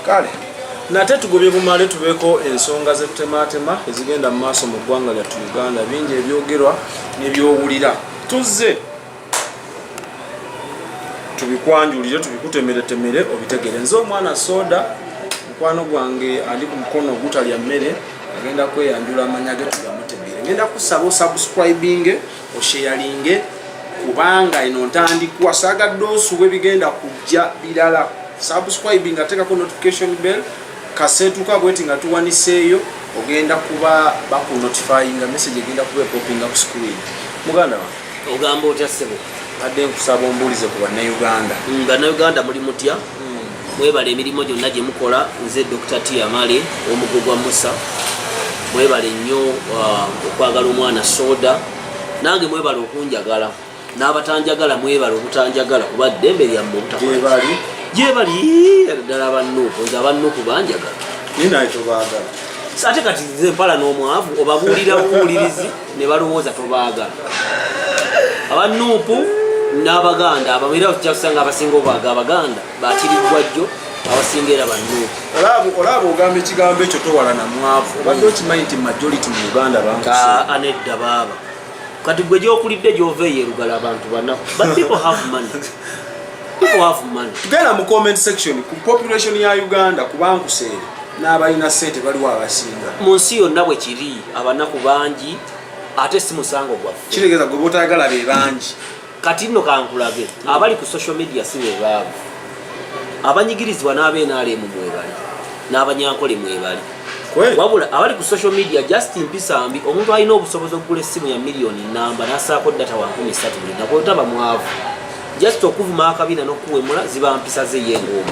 kale nate tugobye bumale tubeeko ensonga zettematema ezigenda mu maaso mu ggwanga lyattu Uganda, bingi ebyogerwa n'ebyowulira. Tuzze tubikwanjulire tubikutemeretemere obitegere. Nze omwana Soda mukwano gwange ali ku mukono ogutalya mmere agenda kweyanjula amanya ge tugamutegere. Ngenda kusaba osubscribinge osharinge kubanga eno ntandikwa saagadde osuwe bigenda kujja birala. Subscribing atekako notification bell kasetuka bweti nga tuwaniseeyo ogenda kuba baku notifying message egenda kuba popping up screen. Muganda wa ogamba otya ssebo adde nkusaba ombulize ku bannayuganda. Bannayuganda muli mutya? Mwebale emirimu gyonna gye mukola. Nze Dr. Tia Male omugogwa Musa. Mwebale nnyo okwagala omwana Soda. Nange mwebale okunjagala. N'abatanjagala mwebale obutanjagala kuba ddembe lyammwe obutakola. Gyebali ddala abannuupu. Nze abannuupu banjagala. Ninaye tobaagala. Ate kati nze mpala n'omwavu obabuulira buwulirizi ne balowooza tobaagala. Abannuupu n'Abaganda ababeera kyakusanga abasinga obwaga Abaganda baatiriddwa jjo abasinga era bannuupu. Olaba ogamba ekigambo ekyo towala na mwavu. Obadde okimanyi nti majority mu Uganda bankusinga. Anedda baaba. Kati gwe gy'okulidde gy'ova eyerugala abantu banaku. But people have money. People have money. Tugenda mu comment section ku population ya Uganda kubankuseere n'abalina ssente baliwo abasinga. Mu nsi yonna bwe kiri abanaku bangi ate si musango gwaffe. Kitegeeza gwe bootayagala be bangi. Kati nno kankulage abali ku social media si be baavu. Abanyigirizibwa n'ab'NRM mwebali n'abanyankole mwebali. Wabula abali ku social media just mpisambi omuntu alina obusobozi okugula essimu ya miliyoni namba n'asaako data wa 13 nakwotaba mwavu. Just okuvuma akabina n'okuwemula ziba mpisa ze yengomu.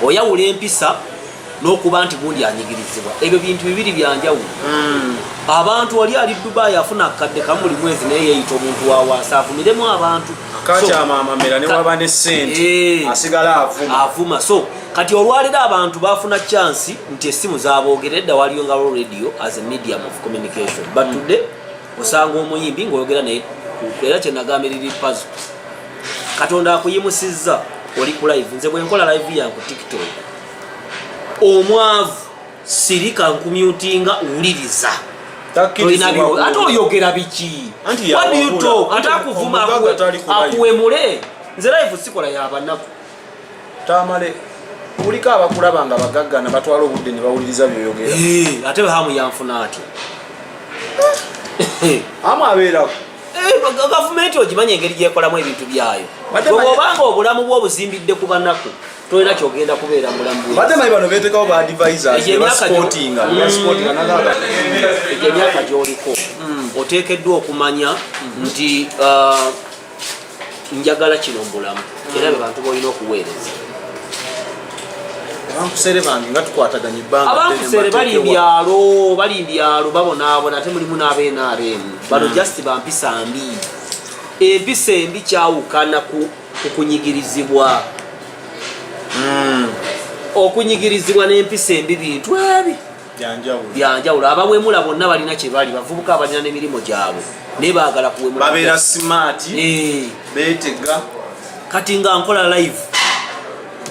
Oyawula empisa n'okuba nti gundi anyigirizibwa. Ebyo bintu bibiri byanjawulo. Abantu wali ali Dubai afuna akadde kamuli mwezi naye yeeyita omuntu wa wansi avumiremu abantu. Kakyama amamera ne waba ne ssente asigala avuma. So kati olwalira abantu bafuna chance nti essimu zaaboogeredda waliyo nga radio as a medium of communication. But today osanga omuyimbi ng'oyogera naye era kye nagamba eriri puzzle. Katonda akuyimusizza oli ku live. Nze bwe nkola live yange ku TikTok omwavu sirika nkumyutinga uwuliriza. Ate oyogera biki? What do you talk? Ate akuvuma akuwemule. Nze live sikola y'abanaku. Tamale kuliko abakulaba nga bagaggana batwala obudde ne bawuliriza by'oyogera. Ate hamu yanfuna atyo. Hamu abeerako. Gavumenti ogimanya engeri gyekolamu ebintu byayo. Bw'obanga obulamu bw'obuzimbidde ku banaku tolina kyogenda kubeera mulamu bwe. Badde mayi bano beetekawo ba advisors ne basportinga. Egyo emyaka gy'oliko oteekeddwa okumanya nti njagala kino mu bulamu era be bantu b'olina okuweereza. Abankuseere bange nga tukwataganya ebbanga. Abankuseere bali mbyalo babonaabona ate mulimu n'ab'NRM. Bano just bampisa mbi. Empisa embi kyawukana ku kunyigirizibwa. Okunyigirizibwa n'empisa embi bintu ebi byanjawulo. Abawemula bonna balina kye bali bavubuka abalina n'emirimu gyabwe naye baagala kuwemula. Babeera smart beetega. Kati nga nkola live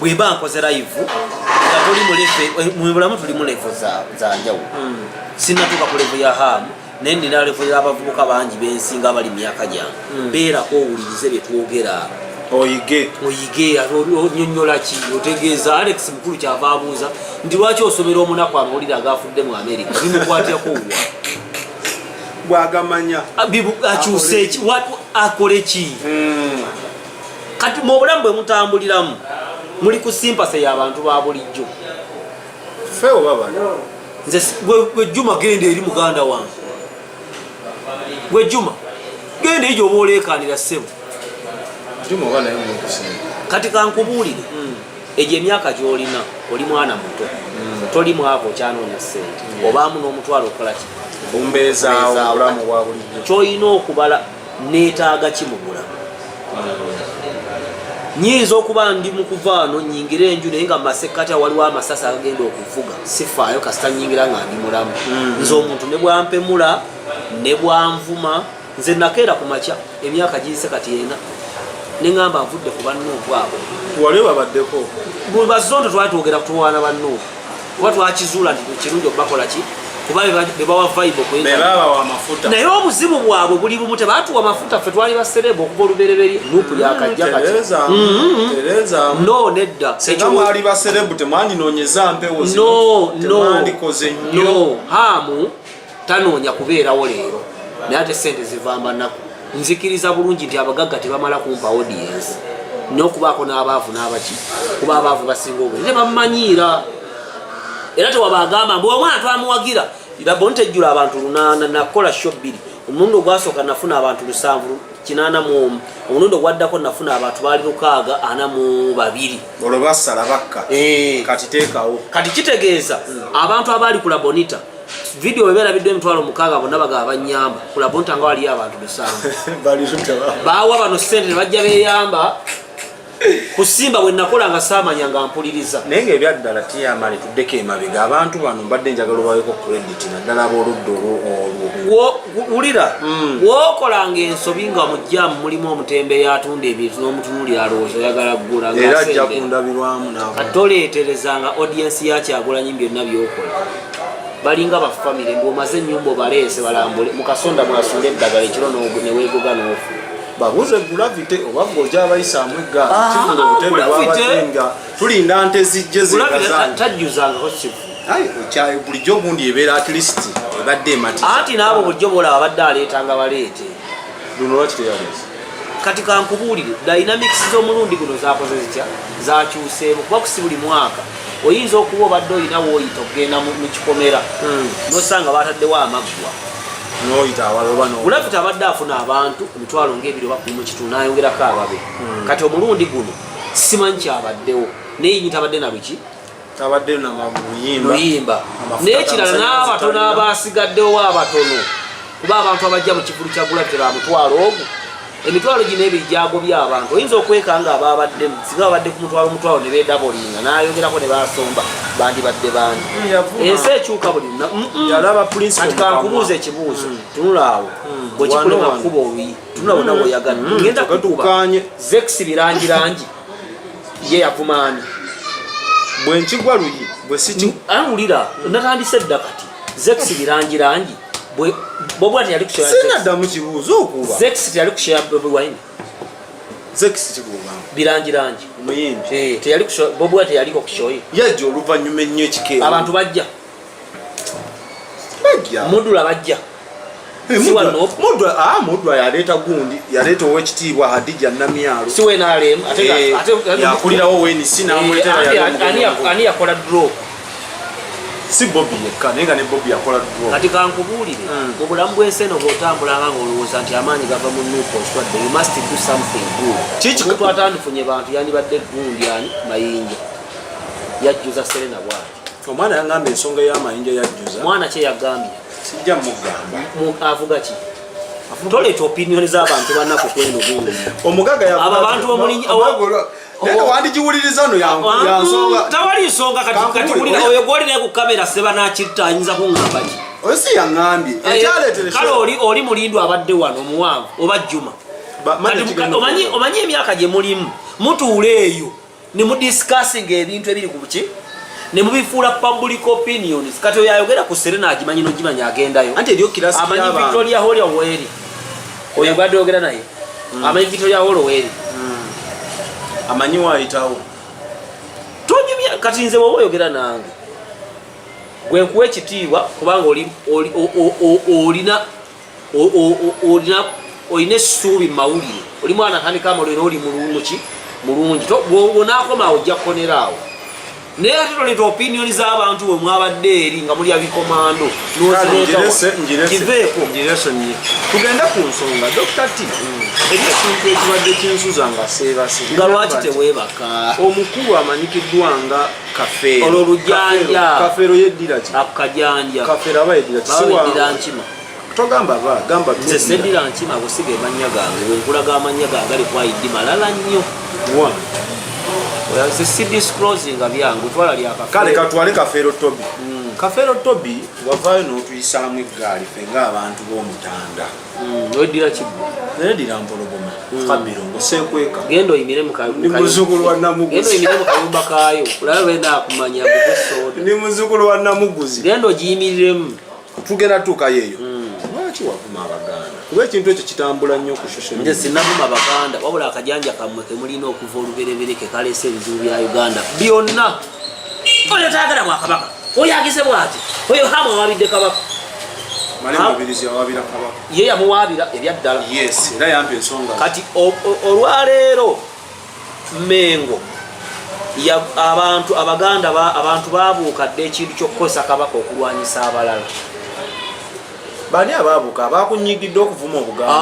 bweba nkoze live nga tuli mu bulamu tuli mu level za njawulo. Sinnatuuka ku level ya hamu naye nina level y'abavubuka bangi bensinga abali myaka gyange. Beerako owulirize bye twogera. Oyige onyonnyola ki otegeeza. Alex mukulu kyava abuuza nti lwaki osomera omunaku amawulire agafudde mu America bimukwatyako wa bwagamanya akyuse akole ki? Kati mu bulamu bwe mutambuliramu muli ku sympathy y'abantu ba bulijjo. Feo baba nze gwe Juma genda eri muganda wange. Gwe Juma genda eri gy'oba oleekanira ssebo. Kati kankubuulire egyo emyaka gy'olina oli mwana muto toli mwako okyanoonya ssente obaamu n'omutwalo okola ki ombeezaawo obulamu bwa bulijjo. Ky'olina okubala neetaaga ki mu bulamu. Nyinza okuba ndi mu kuvaano nyingira enju naye nga masekkati waliwo amasasi agenda okuvuga sifaayo kasita nyingira nga ndi mulamu. Nze omuntu ne bwampemula ne bwanvuma nze nakeera ku makya emyaka giyise kati ena nengamba nvudde ku bannuupu abo wale babaddeko bazondo twali twogera kutuwaana bannuupu kuba twakizuula nti kirungi okubakola ki kuba bebawa vibe bebabawa amafuta naye obuzibu bwabwe buli bumu tebaatuwa amafuta ffe twali basereba okuva olubereberye nuupu lyakajja Tereza no nedda senga mwali baserebu temwandinoonyeza mpewo temwandikoze nnyo haamu tanoonya kubeerawo leero naye ate sente zivamba nnaku nzikiriza bulungi nti abagagga tebamala kumpa audience n'okubaako n'abaavu n'abaki kuba abaavu basinga obwere tebamumanyiira era tewabagamba mbu omwana twamuwagira irabo ntejjula abantu 8 nakola show 2 omulundi ogwasooka nafuna abantu 781 omulundi ogwaddako nafuna abantu baali 642 olwo basala bakka kati teekawo kati kitegeeza abantu abaali ku labonita video bebera bidde emitwalo 6 bonna bagaba banyamba ku labonita nga waliyo abantu 7 bawa bano sente ne bajja beyamba kusimba bwe nakola nga saamanya nga mpuliriza naye ng'ebyaddala tiyamale tuddeko emabega abantu bano mbadde njagala obaweeko credit naddala ab'oludda olwo wulira wookolanga ensobi nga mujjamu mulimu omutembeeyi atunda ebintu n'omutunuulira alowooza oyagala ggula era ajja kundabirwamu toleeterezanga audience yakyagulanyi byonna byokola balinga bafamire ng'omaze ennyumba obaleese balambule mukasonda mwasula eddagala ekiro neweegoga n'ofu babuze gulavite oba ng'ojja abayisaamu eggaali kibula obutebe bwabatenga tulinda nte zijje zegazaani tajjuzangako kivu kyayo bulijjo gundi ebeera at least ebadde emati anti naabo bulijjo boolaba badde aleetanga baleete luno lwaki teyaleese kati kankubuulire dynamics z'omulundi guno zakoze zitya zakyuseemu kuba kusi buli mwaka oyinza okuba obadde oyina wooyita okugenda mu kikomera nosanga bataddewo amaggwa noyita awaloba bulafita abadde afuna abantu emitwalo ng'ebiri oba mu kitundu n'ayongerako ababe kati omulundi guno simanyi kyabaddewo neyinyita abadde na biki tabadde luyimba naye ekirala n'abatono abasigaddewo abatono kuba abantu abajja mu kifulu kya bulafita bamutwalo ogwo emitwalo gino ebiri gyagobya abantu oyinza okwekanga ababaddemu singa babadde ku mutwalo ne beedabolinga n'ayongerako ne basomba bandibadde bandi ensi ekyuka buli kati kankubuuza ekibuuzo tunula awo bwekikulema kukuba oluyi tunula wonna bweoyagala ngenda kukuba zex birangirangi ye yavumaani bwenkigwa luyi awulira natandise dda kati zex birangirangi bobwa teyali kushaya sinaddamu kibuuzo okuba zex teyali kushaya bobwine zex kiguma birangirangi muyimbi teyali kushaya bobwa teyaliko kushoyi yajja oluvannyuma ennyo ekikeera abantu bajja mudula bajja mudwa yaleeta gundi yaleeta owekitiibwa hadija namyalo siwe nalem yakulirawo wenisi ani yakola drop si Bobby yekka naye nga ne Bobby yakola drop kati kankubuulire mu bulamu bw'ensi eno bw'otambulanga ng'olowooza nti amaanyi gava mu nuupu oswadde you must do something good omuntu atandifunye bantu yandibadde gundi ani mayinja yajjuza Serena bwati omwana yagamba ensonga y'amayinja yajjuza mwana kye yagambye sijja mugamba avuga ki toleeta opinioni z'abantu bannaku kweno gundi omugaga abo abantu omulinyi wandigiwuliriza no yansonga tawali nsonga kati wulira oyo gwoli naye ku kamera seba nakitta ayinza kuŋŋamba ki oyo si yaŋŋambye ekyaleetere kale oli mulindu abadde wano omuwanvu oba jjuma omanyi emyaka gye mulimu mutuula eyo ne mudiscassinga ebintu ebiri ku buki ne mubifuula public opinions kati oyo ayogera ku Serena agimanyi nogimanya agendayo anti eriyo kirasi amanyi Victoria Hall weri oyo bwadde oyogera naye amanyi Victoria Hall weri amanyi waayitawo tonyumya kati nze bwoba oyogera nange gwe nkuwa ekitiibwa kubanga olina essuubi mu mawulire oli mwana atandika amalwera oli mulungi bwonaakoma awo ojja kukoneraawo naye ate toleeta opinioni z'abantu bwe mwabadde eri nga mulya bikomando kiveeko tugende ku nsonga Dr. T eri ekintu ekibadde kinsuza nga seebase nga lwaki teweebaka omukulu amanyikiddwa nga kafeero olwo olujjanja kafeero yeddira ki akukajanja kafeero aba yeddira baweddira nkima togamba gamba nze seddira nkima busiga emanya gange bwenkulaga amanya gange ali kwayiddi malala nnyo si disclosing byangu twala lya kale katwale kafeero Tobi kafeero Tobi wavaayo n'otuyisaamu eggaali ffe ng'abantu b'omutanda weddira kibbo neddira mpologoma kabiro osekweka gendo imire ni muzukulu wa Namuguzi gendo imire mu kayumba kayo kulaba wenda akumanya gusoda ni muzukulu wa Namuguzi gendo giyimiremu tugenda tuka yeyo lwaki wavuma Abaganda kuba ekintu ekyo kitambula nnyo ku social media nje sinavuma Abaganda wabula akajanja kamwe kemulina okuva olubereberye ke kalese ebizibu bya Uganda byonna oyo taagala Bwakabaka oyo agize bwati oyo hamwe wabidde Kabaka Malembabirizi awabira Kabaka ye yamuwabira ebyaddala yes era yampa ensonga kati olwaleero Mengo ya abantu Abaganda abantu babuukadde ekintu ky'okukozesa Kabaka okulwanyisa abalala bani ababuuka abakunyigidde okuvuma Obuganda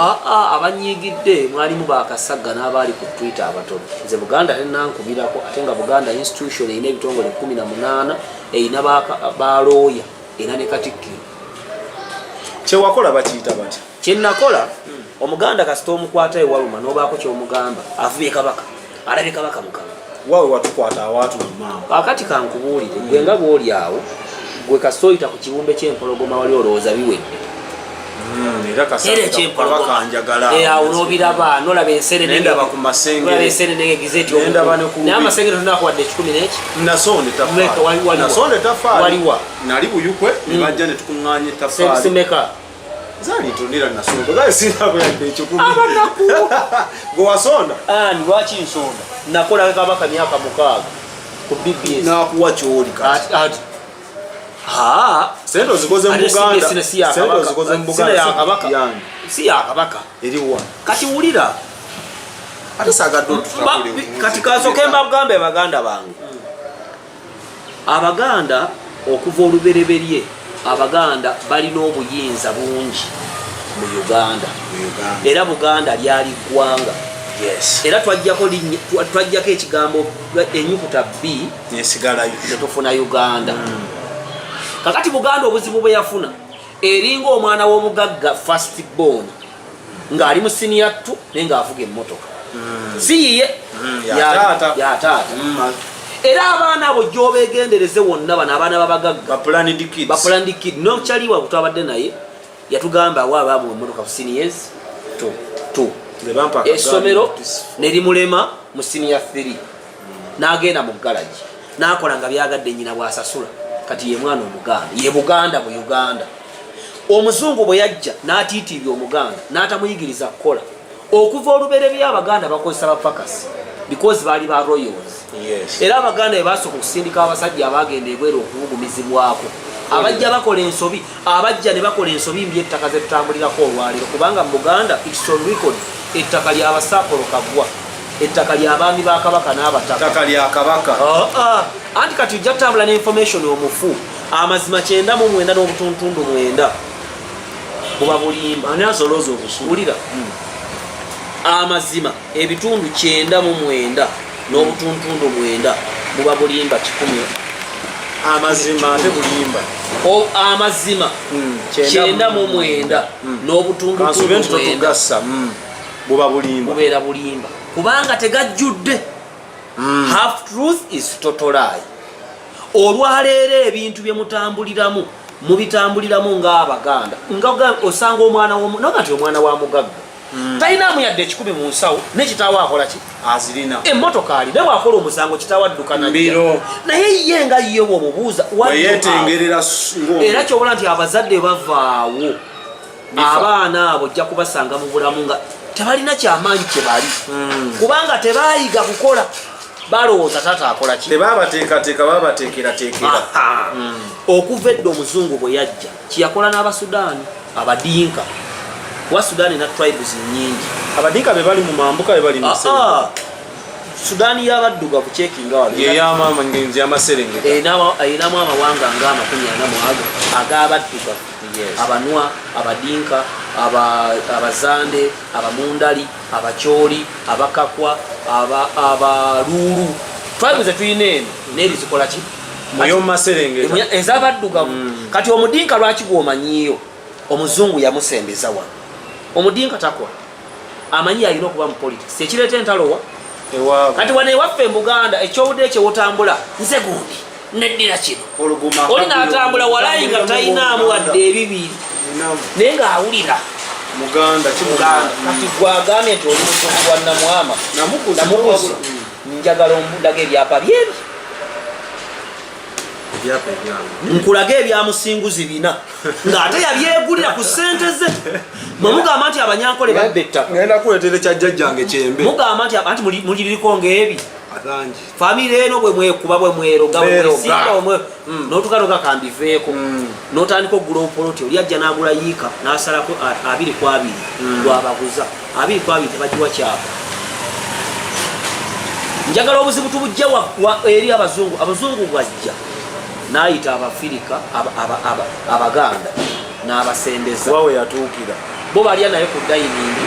abanyigidde mwalimu Bakasaga n'abaali ku Twitter abatono nze Buganda tenankubirako ate nga Buganda institution erina ebitongole 18 erina balooya era ne Katikkiro kyewakola bakiyita bati kyennakola Omuganda kasita omukwata ewaluma n'obaako ky'omugamba avubye Kabaka alabye Kabaka mukama waawe watukwata awaatu mumama kakati kankubuulire gwe nga bw'oli awo gwe kasita oyita ku kibumbe ky'empologoma wali olowooza biwedde era Kabaka anjagala awo n'obiraba n'olaba ensenene ndaba ku masenge olaba ensenene ng'egizeti naye amasenge tonakuwadde 10 n'eki nasonde tafaali waliwa nali buyukwe ne bajja ne tukuŋŋaanya ettafaali semeka zalitonera nasonda gaye sinakuyadde ekikumi gwe wasonda lwaki nsonda nakola Kabaka myaka 6 ku BBS nakuwa kyoli kati sente ozikoze mu Buganda sente ozikoze mu Buganda si ya Kabaka eriwa kati wulira ate sagadde tutambule kati kasoke mbagambe Abaganda bange Abaganda okuva olubereberye Abaganda balina obuyinza bungi mu Uganda era Buganda lyali ggwanga era twajjako ekigambo ennyukuta B nesigalayo netufuna Uganda kakati Buganda obuzibu bwe yafuna eringa omwana w'omugagga first born ng'ali mu senior 2 naye ng'avuga emmotoka si yiye ya taata era abaana abo gy'obeegendereze wonna bano abaana b'abagagga baplaned kid n'okyaliwa butwabadde naye yatugamba wa abaamu emmotoka ku seniors 2 essomero ne limulema mu senior 3 n'agenda mu garage n'akola nga byagadde nnyina bw'asasula kati ye mwana Omuganda ye Buganda mu Uganda omuzungu bwe yajja n'atiitiibya Omuganda n'atamuyigiriza kukola okuva olubereberye Abaganda bakozesa bapakasi because baali ba royals era Abaganda bwe basooka okusindika abasajja abagenda ebweru okubugumizibwako abajja bakola ensobi abajja ne bakola ensobi mbi ettaka ze tutambulirako olwaliro kubanga mu Buganda it's on record ettaka ly'abasaapolo Kaggwa ettaka ly'abaami ba Kabaka n'abataka lya Kabaka anti kati ojja kutambula ne information omufu amazima 99 n'obutuntundu 9 buba bulimba ani asolooza obusuulira amazima ebitundu 99 n'obutuntundu 9 buba bulimba 10 amazima ate bulimba amazima 99 n'obutundu 9 buba bulimba bubeera bulimba kubanga tegajjudde half truth is total lie olwaleero ebintu bye mutambuliramu mubitambuliramu ng'Abaganda nga osanga omwana nogati omwana wa mugagga talina muyadde 10 mu nsawo ne kitaawo akola ki azirina emmotoka ali ne bw'akola omusango kitaawo addukana mbiro naye ye nga ye bw'omubuuza yeetengerera era kyobula nti abazadde bavaawo abaana abo ojja kubasanga mu bulamu nga tebalina kyamaanyi kye bali kubanga tebaayiga kukola balowooza taata akola ki tebabateekateeka babateekerateekera okuva edda omuzungu bwe yajja kyeyakola n'Abasudaani Abadinka wa Sudaani na tribes nnyingi Abadinka be bali mu mambuka be bali mu Sudaani y'abaddugavu cekinga wali y'amaama ngenzi y'amaserengeta erinamu amawanga nga 40 ag'abaddugavu Abanwa, Abadinka, Abazande, Abamundali, Abacholi, Abakakwa, Abalulu. Tribes etuyina eno n'eri zikola ki? Muyo maserengeta. Ez'abaddugavu. Kati Omudinka lwaki gw'omanyiyo? Omuzungu yamusembeza wano. Omudinka takola. Amanyi alina okuba mu politics. Ekireeta entalowa? Kati wano ewaffe mu Buganda ekyobudde kyewotambula nze gundi. Neddira kino oli n'atambula walayi nga talinamu wadde ebibiri naye ng'awulira muganda kati gwagambye nti oli mutuufu wa Namwama namukuzi njagala ombulaga ebyapa byebi nkulaga ebyamusinguzi bina ng'ate yabyegulira ku ssente ze mwemugamba nti abanyankole babbetta ngenda kuleetera ekyajjajjange kyembe mugamba nti muliriko ng'ebi famire eno bwe mwekuba bwe mweroga n'otukanoga kambiveeko n'otandika okugula opoloti oli ajja n'agula yiika n'asalako 2 lwabaguza 2 tebagiwa kyapa njagala obuzibu tubujja eri abazungu bwajja n'ayita Abafirika Abaganda n'abasembeza wawe yatuukira bo balya naye ku dayiningi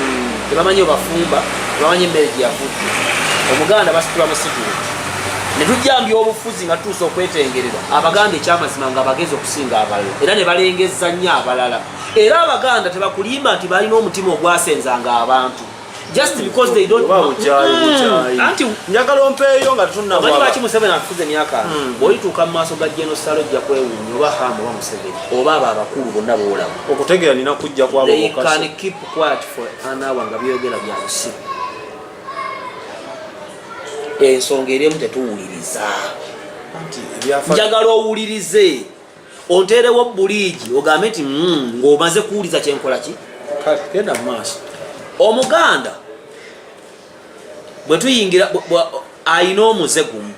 tebamanyi obafumba tebamanyi emmere gye yavudde Omuganda basitula musitula ne tujjambya obufuzi nga tutuusa okwetengerera Abaganda ekyamazima nga bagezi okusinga abalala era ne balengezza nnyo abalala era Abaganda tebakulimba nti balina omutima ogwasenzanga abantu just because they don't anti njagala ompeeyo nga tunnaba baki Museveni afuze emyaka bw'olituuka mu maaso ga Genosalo ojja kwewuunya oba Hamu oba Museveni oba abo abakulu bonna boolaba okutegeera nina kujja kwabo they can keep quiet for an hour nga byogera bya busiru ensonga eriemu tetuwuliriza njagala owulirize onteerewo buliigi ogambe nti ng'omaze kuwuliza kyenkola ki genda mu maaso Omuganda bwe tuyingira ayina omuze gumu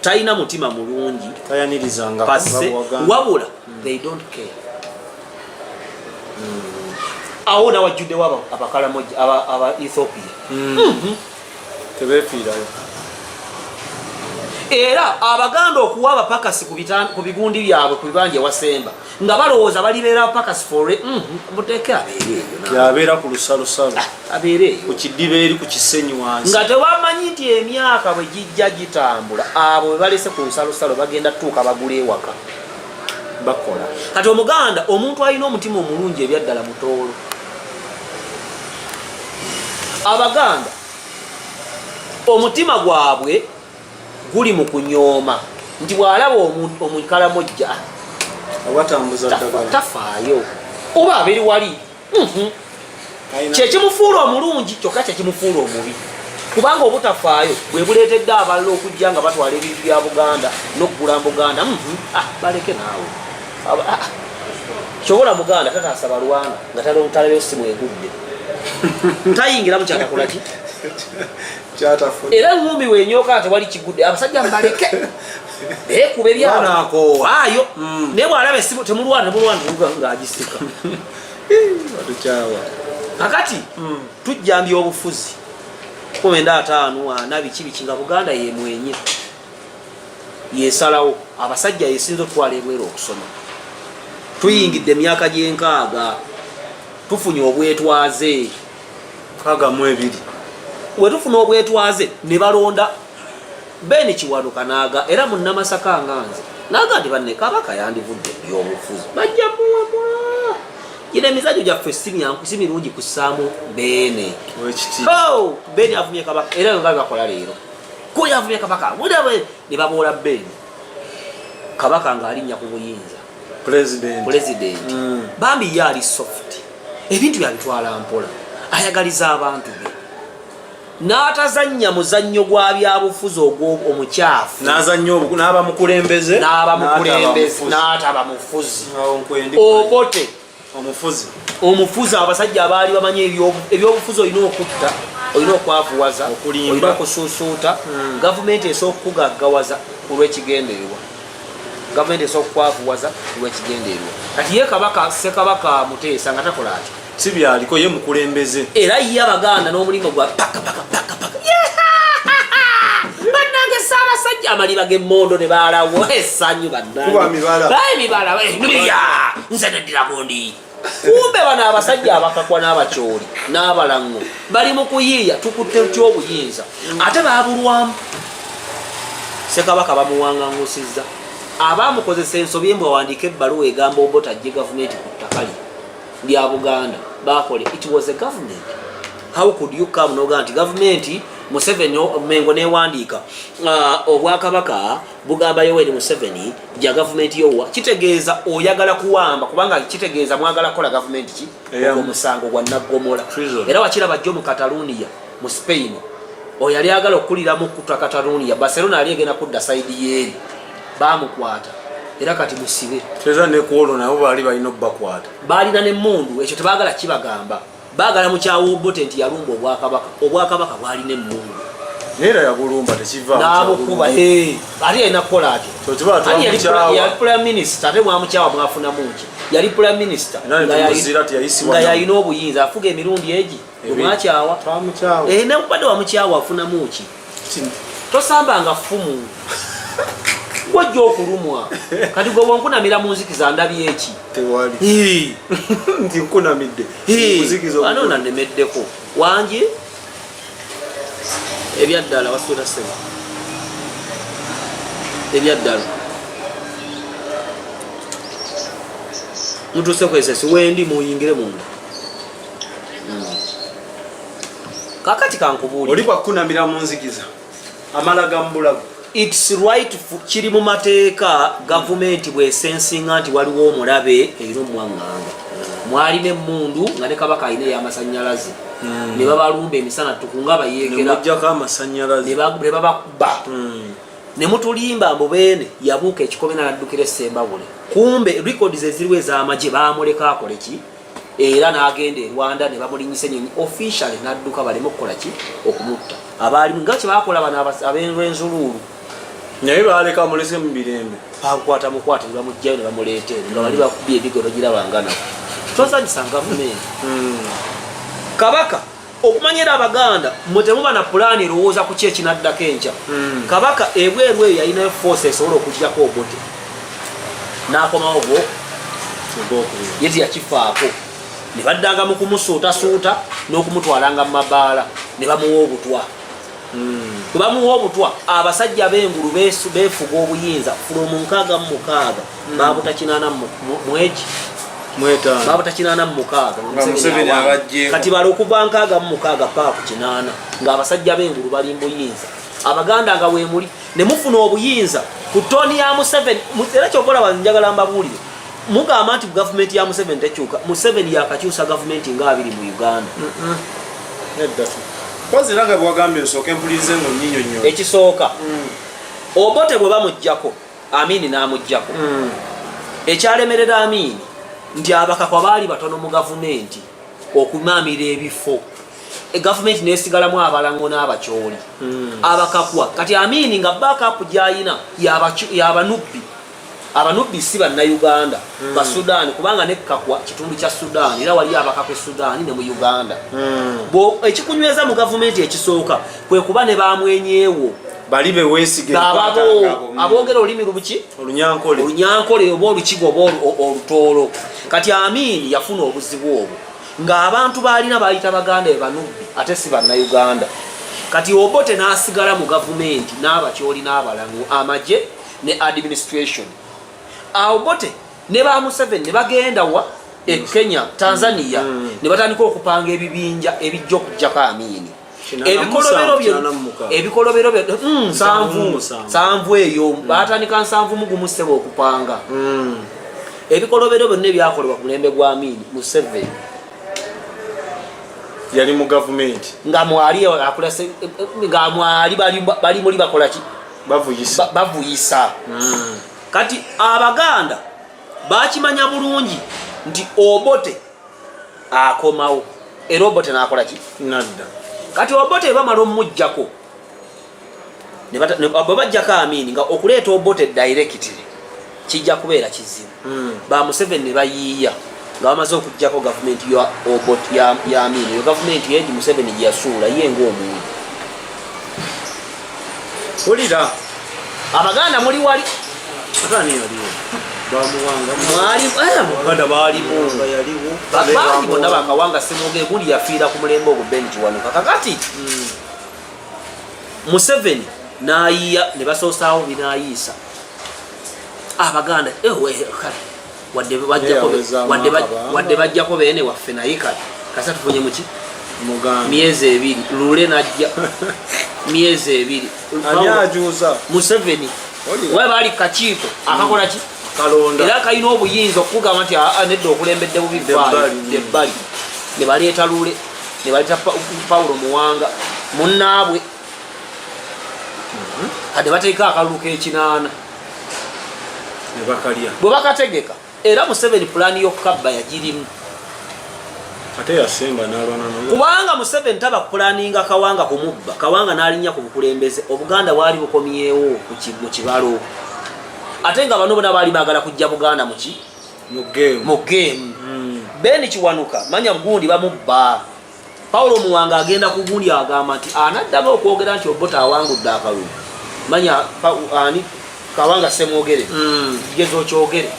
talina mutima mulungi tayanirizanga wabula they don't care awo nawajjuddewo abakalamoja aba Ethiopia tebeefiirayo era Abaganda okuwa abapakasi ku bigundi byabwe ku bibanja wasemba nga balowooza balibeera pakasi fore muteeke yabeera ku lusalosalo abeereeyo ku kiddiba eri ku kisenyi wansi nga tewamanyi nti emyaka bwe gijja gitambula abo bwe balese ku lusalosalo bagenda tuuka bagula ewaka bakola kati Omuganda omuntu alina omutima omulungi ebyaddala mutoolo Abaganda omutima gwabwe guli mu kunyooma nti bw'alaba omukalamoja tafaayo oba abeeri wali kyekimufuula omulungi kyokka kyekimufuula omubi kubanga obutafaayo bwe buleetedde abalala okujja nga batwala ebintu bya Buganda n'okugula Buganda baleke naawe kyobola Muganda tataasa balwana nga talabeyo simu egudde tayingira mu kyatakola ki era ngumbi wenyooka tewali kigudde abasajja mbaleke beekuba ebyawaayo naye bw'alaba essimu temulwana ng'agisika kakati tujjambya obufuzi 15 biki nga Buganda yemwenye yesalawo abasajja yesinza otwala ebweru okusoma tuyingidde emyaka gye6 tufunye obwetwaze 2 wetufuna obwetwaze ne balonda Beni Kiwanuka naaga era mu Namasaka nganze naaga nti banne Kabaka yandivudde by'obufuzi bajja muwamula gino emizajjo gyaffe si mirungi kussaamu Bene Beni avumye Kabaka era nga bakola leero kuli avumye Kabaka ne baboola Beni Kabaka ng'alinnya ku buyinza president bambi ye ali soft ebintu byabitwala mpola ayagaliza abantu be n'atazannya muzannyo gwa byabufuzi omukyafu n'abamukulembeze n'ataba mufuzi obote omufuzi abasajja abaali bamanyi ebyobufuzi olina okutta olina okwavuwaza olina okusuusuuta gavumenti esooka okukugaggawaza ku lw'ekigendererwa gavumenti esooka okukwavuwaza ku lw'ekigendererwa kati ye Ssekabaka Muteesa nga takola ati si byaliko ye mukulembeze era ye Abaganda n'omulingo gwa paka bannange Ssaabasajja amaliba g'emmondo ne baalawo essanyu bannangemibala nze neddira gundi kumbe bano abasajja abakakwa n'abakyoli n'abalango bali mu kuyiiya tukutte ty'obuyinza ate baabulwamu Ssekabaka bamuwaŋŋaŋŋusizza abaamukozesa ensobi embwa wandiika ebbaluwa egamba Obote ajje gavumenti ku ttaka lye lya Buganda bakole it was a government how could you come no ganti government Museveni mengo newandika obwakabaka bugamba Yoweri Museveni ja government yowa kitegeeza oyagala kuwamba kubanga kitegeeza mwagala kola government ki omusango gwa Nagomola era wakira bajjo mu Catalonia mu Spain oyali agala okulira mu kutwa Catalonia Barcelona ali egena kudda side yeri bamukwata era kati musibe teza ne kuolo nabo bali balina bakwata balina ne mundu ekyo tebagala kibagamba bagala mu kyawo Obote nti yalumba obwakabaka bwali ne mundu nera ya bulumba tekiva nabo kuba ali ena kola ati yali prime minister ate mwamukyawa mwafuna muki yali prime minister nga yalina obuyinza afuga emirundi egi omwakyawa ne mubadde wamukyawa afuna muki tosambanga fumu wajja okulumwa kati gwe wonkunamira mu nzikiza ndabye eki tewali nti nkunamidde muzikizo anona nemeddeko wanje ebyaddala wasuula sema ebyaddala mutuse kwesesi wendi muyingire munda kakati kankubuli oli kwakunamira mu nzikiza amala gambulago it's right kiri mu mateeka government bwe sensinga nti waliwo omulabe ero mwanganga mwali ne mundu nga ne kabaka ine ya masanyalazi ne babalumba emisana tukunga bayekera mujjako amasanyalazi ne babakuba ne mutulimba mbo bene yabuka ekikome n'addukira Sembabule kumbe records eziriwe z'amaje baamuleka akole ki era n'agenda e Rwanda ne bamulinyisa ennyonyi officially n'adduka baleme okukola ki okumutta abaali nga kye bakola bano ab'enzululu naye baleka mulese mu birembe bakwata mukwata ne bamugjayo ne bamuleetera nga bali bakubye ebigero girabangana twasanyisa gavumenti kabaka okumanyira Abaganda mutemuba na pulaani erowooza ku ki ekinaddako enkya kabaka ebweru eyo yalina force esobola okugyako Obote n'akomawo ye teyakifaako ne baddanga mu kumusuutasuuta n'okumutwalanga mu mabaala ne bamuwa obutwa bwe bamuwa obutwa abasajja b'engulu beefuga obuyinza from 66 babuta 80 mweki babuta 86 kati bali okuva 66 paaku 80 ng'abasajja b'engulu bali mbuyinza Abaganda nga weemuli ne mufuna obuyinza ku ttoni ya Museveni era kyokola wanjagala mbabuulire mugamba nti gavumenti ya Museveni tekyuka Museveni yakakyusa gavumenti nga 2 mu Uganda kwaziraga bwagambye nsooke mpulize ngo nnyinnyonnyo ekisooka Obote bwe bamuggyako Amini n'amuggyako ekyalemerera Amini nti abakakwa baali batono mu gavumenti okumaamira ebifo gavumenti nesigalamu abalango n'abakyoli abakakwa kati Amini nga backup gyayina abanubbi si bannayuganda ba Sudan kubanga nekkakwa kitundu kya Sudan era wali abakakwe Sudan ne mu Uganda bo ekikunyweza mu gavumenti ekisooka kwe kuba ne bamwenyeewo bali beweesige aboogera olulimi lubuki olunyankole oba olukigo oba olutoolo kati Amini yafuna obuzibu obwo ng'abantu baalina bayita Baganda ebanubbi ate si bannayuganda kati Obote n'asigala mu gavumenti n'abakyoli n'abalango amagye ne administration Obote ne ba Museveni ne bagenda wa Kenya Tanzania ne batandika okupanga ebibinja ebijja okujjako Amini ebikolobero bye sanvu eyo batandika 7 mugumu sebo okupanga ebikolobero byonna ebyakolebwa ku mulembe gwa Amini Museveni yali mu gavumenti nga mwali akulase nga mwali bali muri bakola ki bavuyisa kati Abaganda bakimanya bulungi nti Obote akomawo era Obote n'akola ki nadda kati Obote bamala omujjako ne bajjako Amini nga okuleeta Obote directly kijja kubeera kizibu ba Museveni ne bayiiya nga bamaze okujjako gavumenti ya Obote ya Amini yo gavumenti yeji Museveni gyasuula ye ng'omuntu olira Abaganda muli wali atani yaliwo bamuwanga Abaganda baalimu bangi bonna bakawanga Semoge guli yafiira ku mulembe ogwo benji wanuka kakati Museveni n'ayiiya ne basoosaawo binayiisa Abaganda kale wadde bajjako beene waffe naye kale kasa tufunye muki miezi 2 lule najja miezi 2 ani ajuza Museveni we bali kakiiko akakola ki kalonda era kayina obuyinza okugamba nti nedda okulembedde bubi ebbali ne baleeta lule ne baleeta Paulo Muwanga munnaabwe kade bateeka akalulu k'ekinaana ne bakalya bwe bakategeka era Museveni pulaani y'okukabba yagirimu ate yasemba n'alwana kubanga Museveni taba kupulaaninga Kawanga kumubba Kawanga n'alinnya ku bukulembeze Obuganda bwali bukomyewo mu kibalo ate nga bano bona baali baagala kujja Buganda mu game Beni Kiwanuka manya gundi bamubba Paulo Muwanga agenda ku gundi agamba nti anaddamu okwogera nti Obote awangudde akalulu manya Kawanga semwogere kigezo kyogere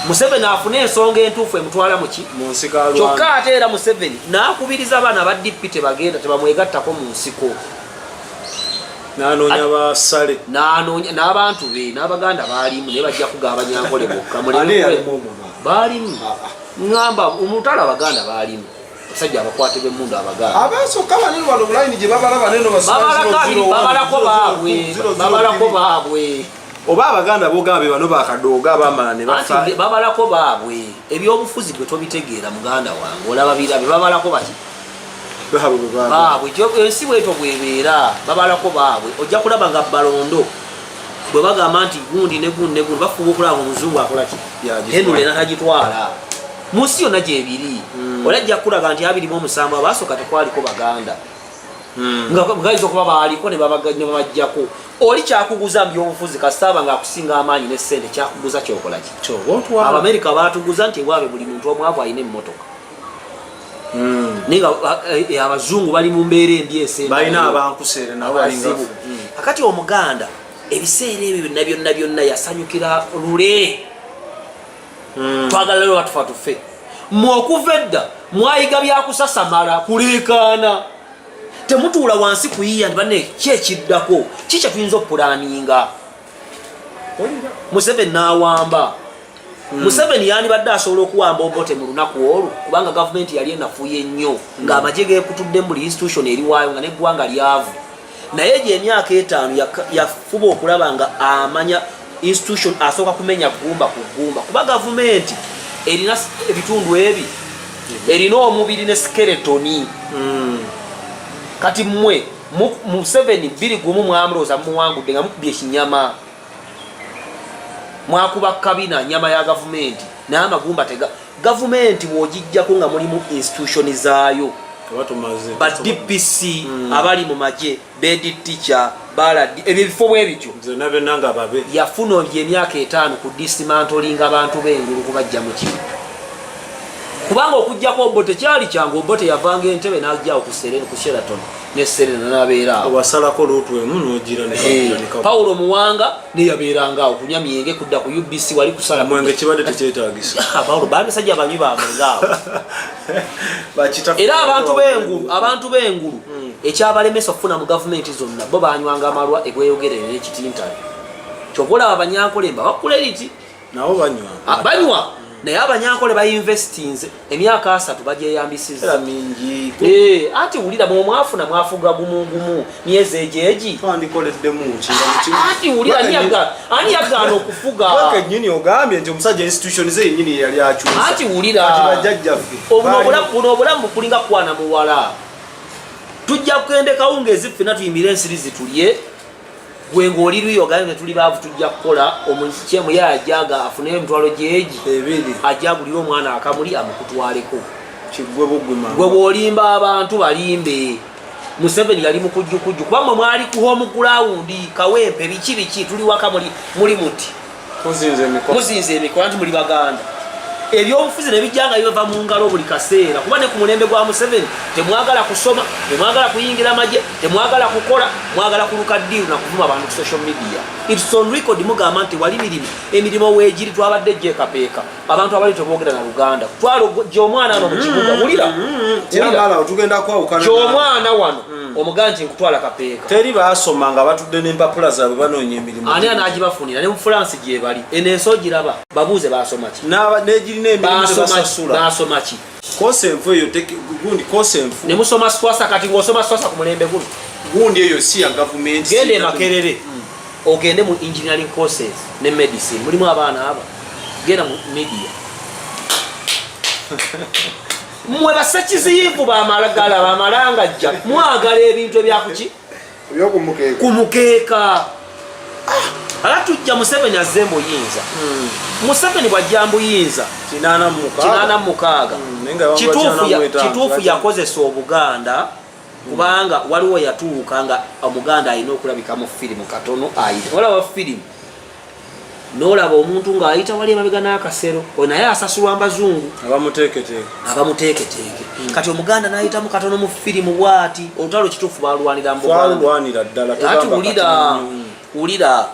Museveni afune ensonga entuufu emutwala mu nsiko kyokka ate era Museveni n'akubiriza abaana ba DP tebagenda tebamwegattako mu nsiko n'anoonya basale n'abantu be n'Abaganda baalimu naye bajja kugaba Nyankole bokka baalimu ngamba omutala Abaganda baalimu basajja abakwate b'emmundu Abaganda abasooka banene wano bulayini gye babalaba neno babalako baabwe oba Abaganda bogambe bano bakadooga abamala ne bafa babalako baabwe ebyobufuzi bwe tobitegeera muganda wange olaba birabe babalako baki baabwe ensi bweto bwebeera babalako baabwe ojja kulaba nga balondo bwe bagamba nti gundi ne gundi bafuba okulaba omuzungu akola ki henule natagitwala mu nsi yonna gyebiri olajja kulaga nti 27 abasooka tekwaliko Baganda nga gaizo kuba baaliko ne babajjako oli kyakuguza mbyobufuzi kasaba nga akusinga amaanyi ne ssente kyakuguza kyokola ki Abamerika baatuguza nti ewaabwe buli muntu omwavu alina emmotoka ninga abazungu bali mu mbeera embi balina abankuseere nabo balingafu kakati Omuganda ebiseera ebyo byonna yasanyukira lule twagala lero batufa tufe okuva edda mwayiga byakusasamala kuleekaana temutuula wansi kuyiya nti banne kyekiddako kikya tuyinza okupulaaninga Museveni n'awamba Museveni yandibadde asobola okuwamba Obote mu lunaku olwo kubanga gavumenti yali enafuye nnyo ng'amagye geekutudde mu buli institution eriwaayo nga n'eggwanga lyavu naye gy'emyaka 5 yafuba okulaba nga amanya institution asooka kumenya gumba ku gumba kuba gavumenti erina ebitundu ebi erina omubiri ne skeletoni kati mmwe Museveni 2 mwamulooza muwangudde nga mukubye ekinyama mwakuba kabina nyama ya gavumenti n'amagumba gavumenti bw'ogijjako nga mulimu institution zaayo ba DPC abali mu magye bed teacher baladi ebifo bwebityo yafuna emyaka 5 ku dismantling abantu b'engulu kubajja mu kibi kubanga okujjako Obote kyali kyangu Obote yavanga entebe n'ajja ku Sheraton ne Serena n'abeera owasalako lutu emu n'ogira ne Paulo Muwanga ne yabeeranga okunya myenge kudda ku UBC wali kusala mwenge kibadde tekyetaagisa Paulo basajja banywi bamengaawo era abantu b'engulu ekyabalemesa okufuna mu gavumenti zonna bo banywanga amalwa egweyogerere n'ekitintale kyobola Abanyankolemba bakula eriti nabo banywa naye Abanyankole bainvestinze emyaka 3 bagyeyambisiza mingi ati wulira mwafuna mwafuga gumu myezi ejeji twandikoleddemu ati wulira ani yagaana okufuga nyini ogambye nti omusajja institution ze nyini yali akyusa ati wulira buno obulamu bukulinga kwana muwala tujja kukendeka wungezi ffena tuyimbire ensiri zitulye gwenga oli luyo ogambye tuli baavu tujja kukola omukyemu ye ajaga afune emitwalo gyeegi ajagulira omwana akamuli amukutwaleko gwe bw'olimba abantu balimbe Museveni yali mukujjukujju kuba mwe mwali ku home ground Kawempe biki tuli waka muli muti muzinze emikono nti muli Baganda ebyobufuzi ne bijjanga biva mu ngalo buli kaseera kuba ne ku mulembe gwa Museveni temwagala kusoma temwagala kuyingira amagye temwagala kukola mwagala kuluka ddiru na kuvuma abantu ku social media it's on record mugamba nti wali emirimo weegiri twabadde gyekapeeka abantu abali teboogera na Luganda twalo gy'omwana ano mu kibuga wulira tugenda kwawukana gy'omwana wano omuganji nkutwala kapeeka teri baasoma nga batudde n'empapula zaabwe banoonya emirimu ani anaagibafunira ne mu France gyebali enenso giraba babuuze baasoma ki n'egirina emirimu basasula basoma ki kosenfu eyo gundi kosenfu ne musoma swasa kati ngosoma swasa ku mulembe guno gundi eyo si ya government gende Makerere ogende mu engineering courses ne medicine mulimu abaana aba genda mu media mwe basekiziyivu bamalanga jja mwagala ebintu ebyakuki kumukeeka ala tujja Museveni azembo yinza Museveni bwajja mbuyinza 86 kituufu yakozesa Obuganda kubanga waliwo yatuuka nga Omuganda alina okulabika mu firimu katono ayita olaba firimu n'olaba omuntu ng'ayita wali emabega n'akasero naye asasulwa Mbazungu abamuteeketeeke kati Omuganda n'ayitamu katono mu firimu bw'ati olutalo kituufu balwanira wulira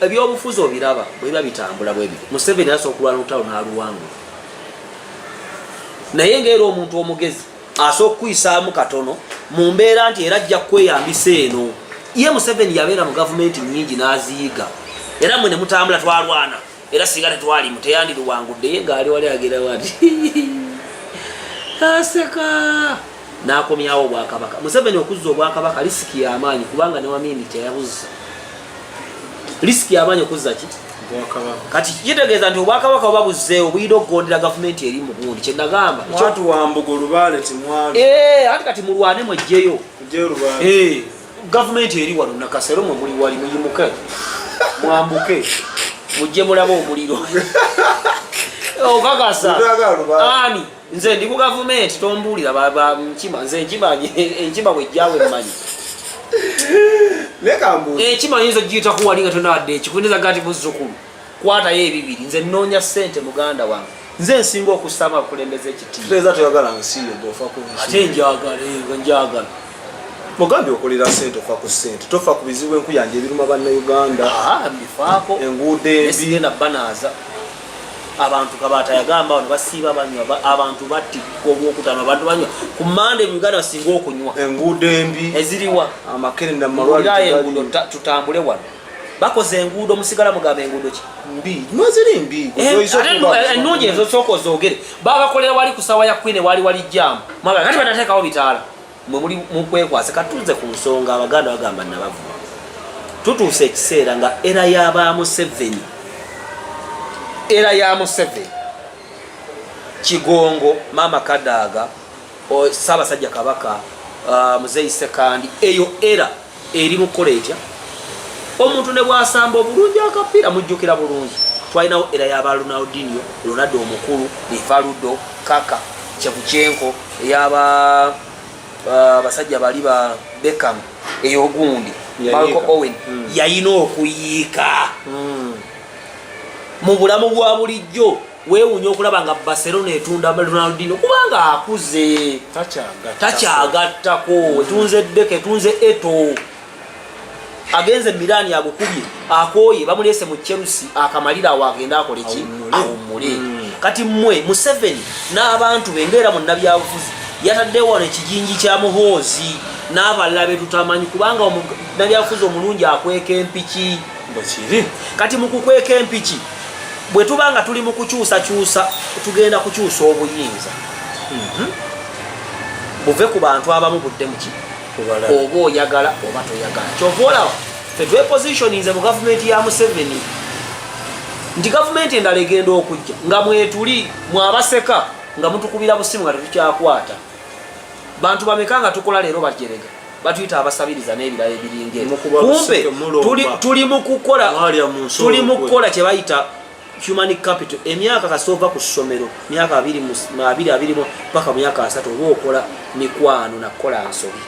ebyobufuzi obiraba bwe bitambula bwe biri Museveni asobola okulwana olutalo n'aluwangula naye ng'era omuntu omugezi asobola okuyisaamu katono mu mbeera nti era ajja kweyambisa eno ye Museveni yabeera mu gavumenti nnyingi n'aziyiga era mwe ne mutambula twalwana era singa tetwalimu teyandiruwangudde ye ng'ali wali agerawo ati aseka n'akomyawo Obwakabaka Museveni okuzza Obwakabaka lisiki y'amaanyi kubanga ne Wamini teyabuza lisiki y'amaanyi okuzza ki kati kitegeeza nti Obwakabaka obabuzzeewo buyida okugondera gavumenti eri mu gundi kye nagamba ati kati mulwane mwejjeyo gavumenti eri wano nakasero mwe muli wali muyimuke mwambuke mujje mulaba omuliro okakasa ani nze ndi ku gavumenti tombuulira nze enkima bwejjawe mmanyi enkima yinza ogiyita kuwali nga tonawadde ekikuineza gati muzzukulu kwatayo ebibiri nze nnoonya ssente muganda wange nze nsinga okusama akulembeza ekitiate njagala mugambye okolera ssente ofa ku ssente tofa ku bizibu enkuyanja ebiruma bannayuganda mbifaako enguudo embi sigenda banaaza abantu Kabaata yagamba wano basiiba banywa abantu battikwa Olwokutaano abantu banywa ku Mande mu Uganda basinga okunywa enguudo embi eziriwa amakerenda malwaliro enguudo tutambule wano bakoze enguudo musigala mugamba enguudo ki mbi nwaziri mbi ennungi ezo sooka ozoogere bagakolera wali ku ssaawa ya Queen wali jjaamu mwaga kati banateekawo bitaala mwe muli mukwekwase katuze ku nsonga Abaganda bagamba nabavuga tutuuse ekiseera nga era y'aba Museveni Kigongo Mama Kadaga Ssaabasajja Kabaka Muzeeyi Sekandi eyo era eri mu kukola etya omuntu ne bwasamba obulungi akapiira mujjukira bulungi twalinawo era y'aba Ronaldinho Ronaldo omukulu Rivaldo Kaka Chevuchenko eyaba basajja bali ba Beckham eyogundi Michael Owen yayina okuyiika mu bulamu bwa bulijjo weewunya okulaba nga Barcelona etunda Ronaldinho kubanga akuze takyagattako etunze Deke etunze Eto agenze Milan agukubye akooye bamuleese mu Chelsea akamalira awo agenda akole ki awummule kati mmwe Museveni n'abantu bengeera mu nabyabufuzi yataddewo wano ekijinji kya Muhoozi n'abalala be tutamanyi kubanga nabyabufuzi omulungi akweka empiki kati mu kukweka empiki bwe tubanga tuli mu kukyusakyusa tugenda kukyusa obuyinza buve ku bantu abamu budde muki oba oyagala oba toyagala kyova olaba fe twepositioninze mu gavumenti ya Museveni nti gavumenti endala egenda okujja nga mwetuli mwabaseka nga mutukubira busimu nga tetukyakwata bantu bameka nga tukola leero bajerega batuyita abasabiriza n'ebirala ebiringa kumpe tuli mu kukola kye bayita human capital emyaka kasova ku ssomero myaka 20 paka myaka 3 oba okola mikwano nakola nsobi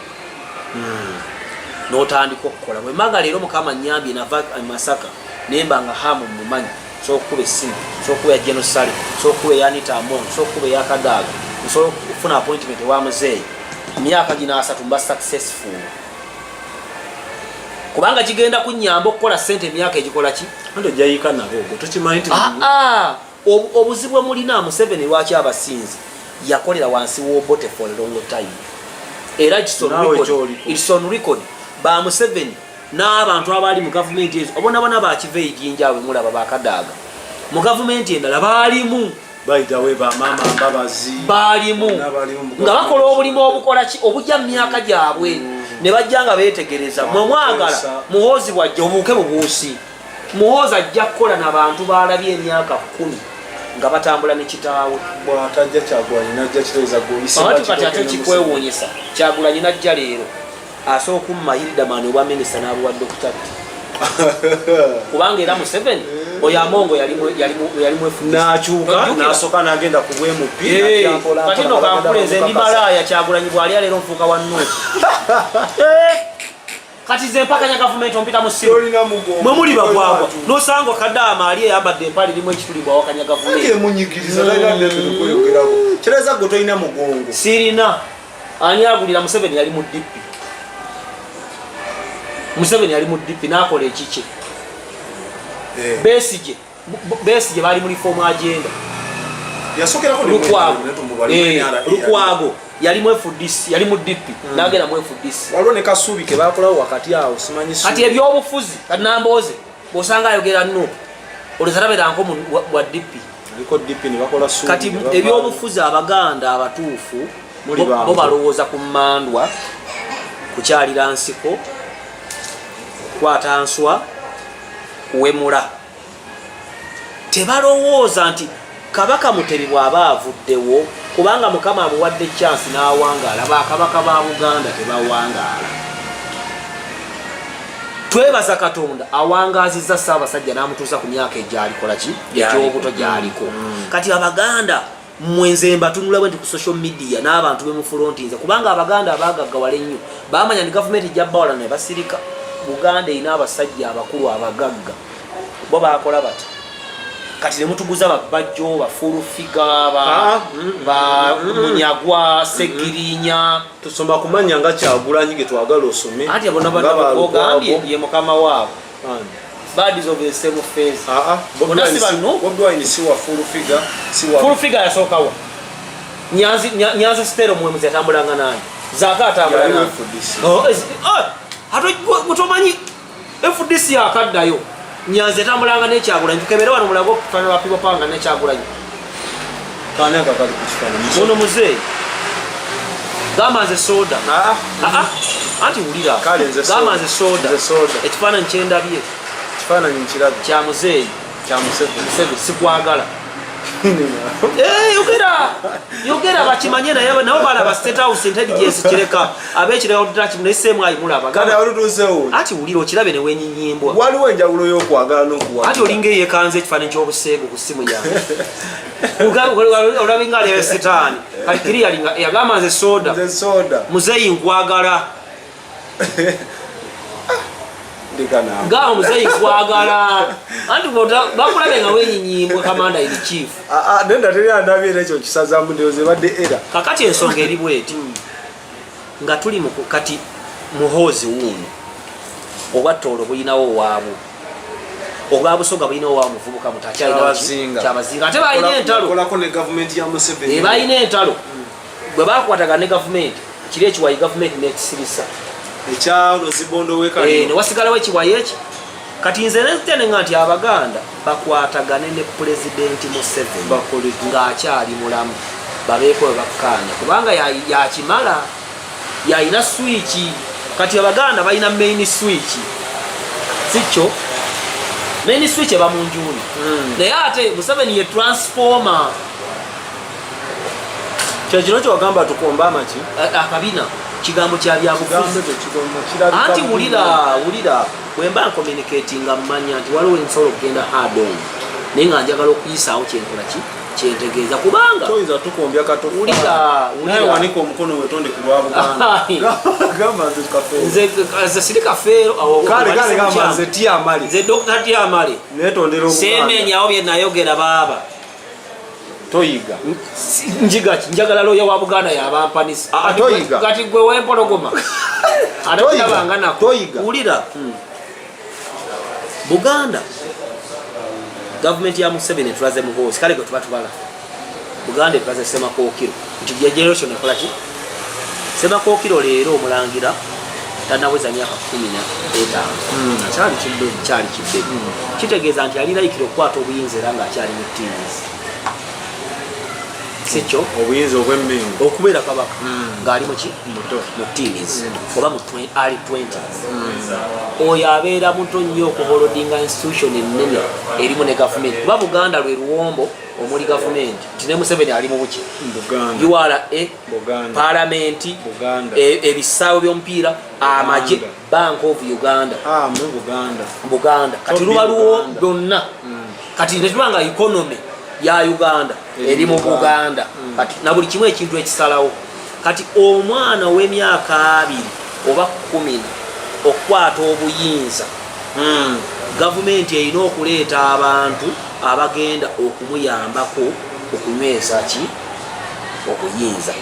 n'otandika okukola bwe manga leero Mukama nnyambye nava Masaka nemba nga hamu mumanyi so okuba essimu so okuba genocide so okuba Yanita Amon so okuba Yakadaga so okufuna appointment wa Muzeeyi myaka gina 3 mba successful kubanga kigenda kunnyamba okukola ssente emyaka egikola ki ndo jayika nabo tukimanyi nti obuzibu mulina Museveni lwaki abasinzi yakolera wansi w'obote for a long time era it's on record ba Museveni n'abantu abali mu gavumenti ezo obonabona bakiva ejinjawe mulaba bakadaga mu gavumenti endala baalimu baita we ba mama babazi balimu nga bakola obulimu obukola ki obujja mu myaka gyabwe ne bajja nga beetegereza mwe mwagala muhoozi bwajja obuuke bubuusi muhoozi ajja kukola n'abantu baalabye emyaka 10 nga batambula ne kitaawe bw'atajja Kyagulanyi najja kitegeeza abantu kati ate kikwewuunyisa Kyagulanyi najja leero asooka okumma Hildaman obwa minisita n'abuwa Dr. kubanga era Museveni oyo Amongo yalimu n'akyuka n'asooka n'agenda ku bw'MP kati nno kankuleze ndi malaaya Kyagulanyi bw'ali leero nfuuka wa Nuupu kati ze mpakanya gavumenti ompita mu ssimu mwe muli bagwagwa n'osanga Kadaama ali eyambadde empale erimu ekitulibwa awakanya gavumenti kireza gwe tolina mugongo sirina ani agulira Museveni yali mu DP Museveni yali mu DP n'akola ekiki Besigye bali mu reform agenda Lukwago yali mu FDC yali mu DP n'agenda mu FDC waliwo ne Kasubi ke bakolawo wakati awo simanyi kati ebyobufuzi kanamboze bosanga ayogera nno oluzarabera nko wa DP aliko DP ne bakola Subi kati ebyobufuzi Abaganda abatuufu bo balowooza ku Mmandwa kukyalira nsiko kwata nswa wemula tebalowooza nti Kabaka Mutebi bw'aba avuddewo kubanga Mukama amuwadde chance n'awangaala bakabaka ba Buganda tebawangaala twebaza Katonda awangaazizza Ssaabasajja n'amutuusa ku myaka egyalikola ki ekyobuto gyaliko kati Abaganda mwenze mbatunula bwe ku social media n'abantu be mu frontinze kubanga Abaganda abagaggawala ennyo bamanya ni gavumenti ejjabbawala ne basirika Buganda ina abasajja abakulu abagagga bo bakola bati kati ne mutuguza babajjo bafulu figa ba Munyagwa Segirinya tusomba kumanya nga Kyagulanyi ge twagala osome ati abona bano ogambye ye mukama waabo bodies of the same face Bobi Wine si wa fulu figa si wa fulu figa yasooka wa Nyanzi Stero mwemuzi atambulanga nani Zaka atambulanga hato gutomanyi FDC akaddayo Nyanzi atambulanga ne Kyagulanyi tukebere wano mulago kufana bapipo panga ne Kyagulanyi kana kakali kufana muno muzee gama ze soda anti ulira gama ze soda ekifana nkyenda bye kifana nchiraga kya muzee kya Museveni sikwagala yogera bakimanye naye nabo balaba State House intelligence kireka abekireo dutaki nesemu ayimulaba kana walutuzewo ati uliro okirabe ne wenyinyembwa waliwo enjawulo y'okwagala n'okuwa ati olinge yekanze ekifani ky'obuseego ku ssimu yange olabinga aliyo setaani kalikiri yagamba nze soda muzeeyi nkwagala Gaho muzeeyi nkwagala anti bakulabe nga wenyinyimbwe kamanda ili chief nenda teri andabye nekyo kisazambu ndoze badde era kakati ensonga eri bweti nga tuli kati muhoozi wuno obwattolo buyinawo waabwe obwabusoga buyinawo waabu muvubuka mutakyalinabazinga ate balina entalo balina entalo bwe bakwataga ne gavumenti kiri ekiwayi gavumenti nekisirisa ekyalo zibondo wekali ne wasigalawo ekiwayi eki kati nze netenenga nti Abaganda bakwatagane ne Pulezidenti Museveni ng'akyali mulamu babeeko bakkaanya kubanga yakimala yalina swiki kati Abaganda balina main swiki sikyo main switch eba mu njuni naye ate Museveni ye transformer kyekino kyogamba tukomba amaki akabina kigambo kya byabufuzi anti wulira bwemba communicatinga mmanya nti waliwo ensolo okugenda hard on naye nga njagala okuyisaawo kyenkola kyentegeeza kubanga toyinza tukombya kato wulira naye wanika omukono wetonde ku lwa Buganda gamba nze siri kafeero kale gamba nze Tiamale nze Dr. Tiamale netondera Obuganda semenyawo bye nayogera baaba toyiga njigaki njagala loya wa Buganda yabampanisa toyiga kati gwe wempologoma atabanga nako wulira Buganda government ya Museveni tulaze muhoozi kale gwe tubatubala Buganda tulaze Semakookiro nti generation ekola ki Semakookiro leero omulangira tanaweza myaka 15 kyali kibbe kitegeeza nti alina ikiro kwata obuyinza era nga akyali mu teens sekyo obuyinza obw'emmengo okubeera kabaka ng'ali muki muto mu teens oba mu early 20s oyo abeera muto nnyo okuholodinga institution ennene erimu ne gavumenti kuba Buganda lwe luwombo omuli gavumenti nti ne Museveni ali mu buki URA palamenti ebisaawe by'omupiira amagye Bank of Uganda mu Buganda kati luba luwo byonna kati netubanga economy ya Uganda eri mu Buganda kati na buli kimu ekintu ekisalawo kati omwana w'emyaka 2 oba 10 okukwata obuyinza gavumenti erina okuleeta abantu abagenda okumuyambako okunyweza ki okuyinza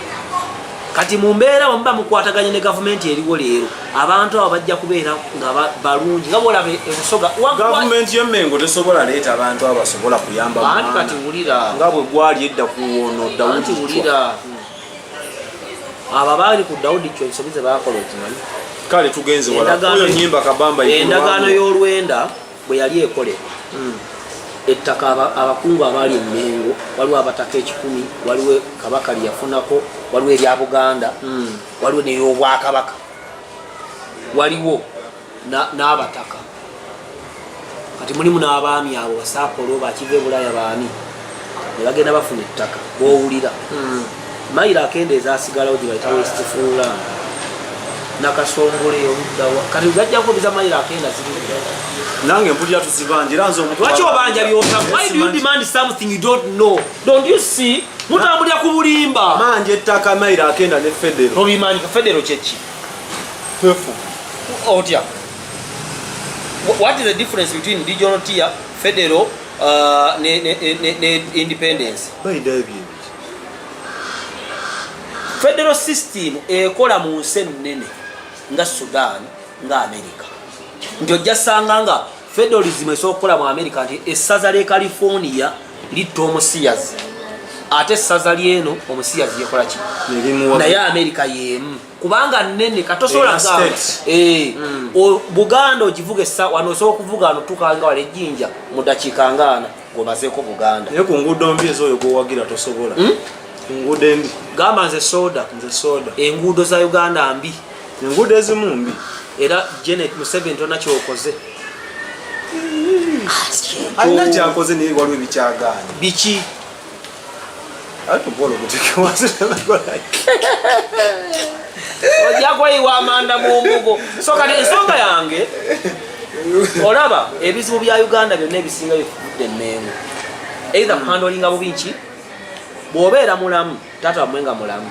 kati mu mbeera bwemuba mukwataganye ne gavumenti eriwo leero abantu abo bajja kubeera nga balungi nga bwolaba ebusoga gavumenti y'emmengo tesobola leeta abantu abasobola kuyamba anti kati wulira nga bwe gwali edda ku ono Dawudi wulira abo baali ku Dawudi kyo ensobi ze baakola okimanyi kale tugenze wala oyo nnyimba kabamba endagaano y'olwenda bwe yali ekole ettaka abakungu abaali emmengo waliwo abataka 10 waliwo kabaka lyafunako waliwo erya Buganda waliwo n'ey'obwakabaka waliwo n'abataka kati mulimu n'abaami abo basaapolo bakiva ebulaya baami ne bagenda bafuna ettaka bw'owulira mayiro akenda ezaasigalawo gye bayita West Fulan nakasongole oluddawa kati gajjako biza mayiro akenda ziri nange mpulira tuzibanjira nze omuntu lwaki obanja byota why do you demand something you don't know don't you see mutambulira ku bulimba manje ettaka mayiro akenda ne federo tobimanyi federo kyeki tefu otya what is the difference between regional tier federal ne independence by David federal system ekola mu nsi ennene nga Sudan nga America nti ojja sanga nga federalism esobola mu America nti essaza lye California litta omusiyazi ate essaza lyeno omusiyazi yekola ki naye America yemu kubanga nnene katosobola Buganda okivuga wano osobola okuvuga wano tukanga wala ejjinja mu dakiika ngana ng'omazeeko Buganda naye ku nguudo mbi ezo oyo gwowagira tosobola enguudo embi gamba nze soda enguudo za Uganda mbi enguudo ezimu mbi era Janet Museveni tona kyokoze alina kyakoze naye waliwo ebikyagaana biki ate bolo kutekewazenakola ojakwayiwa amanda mu mbugo so kati ensonga yange olaba ebizibu bya Uganda byonna ebisinga bifudde Mmengo either kuhandolinga bubi nki bw'obeera mulamu taata wamwe nga mulamu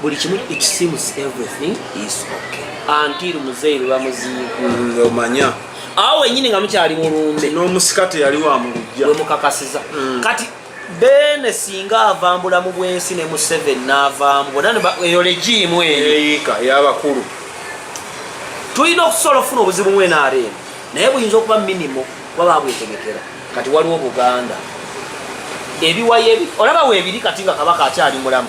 buli kimu it seems everything is okay until muzeeyi lwe bamuziiku omanya awo wenyini nga mukyali mulumbe n'omusikate yali wa mu lujja we mukakasiza kati bene singa avambula mu bwensi ne Museveni n'avambula eyo legimu eyiika ey'abakulu tulina okusobola okufuna obuzibu mu NRM naye buyinza okuba minimo waba bwetegekera kati waliwo Buganda ebiwaye olaba weebiri kati nga kabaka akyali mulamu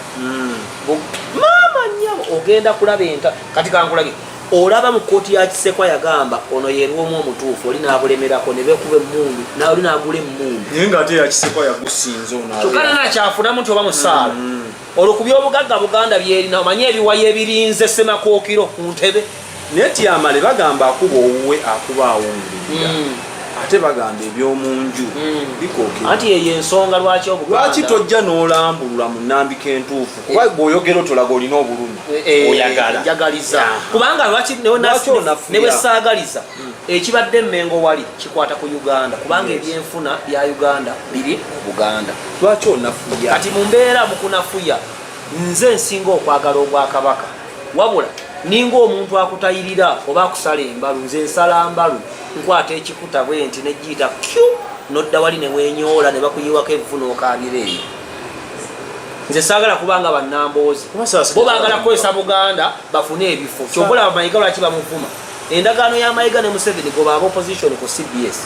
maama nnyabo ogenda kulaba enta kati kankulage olaba mu kkooti ya Kisekwa yagamba ono yerwomu omutuufu oli n'abulemerako ne beekuba emmundu oli n'agula emmundu naye ng'ate ya Kisekwa yagusinza kyokka nakyafunamu nti oba musaala olwo ku by'obugagga Buganda byerina omanye ebiwaye ebirinze Semakookiro ku ntebe naye Tyamale bagamba akuba owuwe akuba awungulira ate bagamba ebyomunju bikookera anti yeyo ensonga lwaki Obuganda lwaki tojja n'olambulula mu nnambika entuufu kuba bw'oyogera otolaga olina obulumi oyagala njagaliza kubanga lwaki ne bwe saagaliza ekibadde Mmengo wali kikwata ku Uganda kubanga ebyenfuna bya Uganda biri mu Buganda lwaki onafuya kati mu mbeera mu kunafuya nze nsinga okwagala Obwakabaka wabula ninga omuntu akutayirira oba akusala embalu nze nsala mbalu nkwata ekikuta bwe nti nejjiyita kyu nodda wali ne weenyoola ne bakuyiwako evvu n'okaabira eyo nze saagala kubanga bannamboozi bo baagala kukozesa Buganda bafune ebifo kyobulaba Mayiga lwaki bamuvuma endagaano ya Mayiga ne Museveni goba aba opposition ku CBS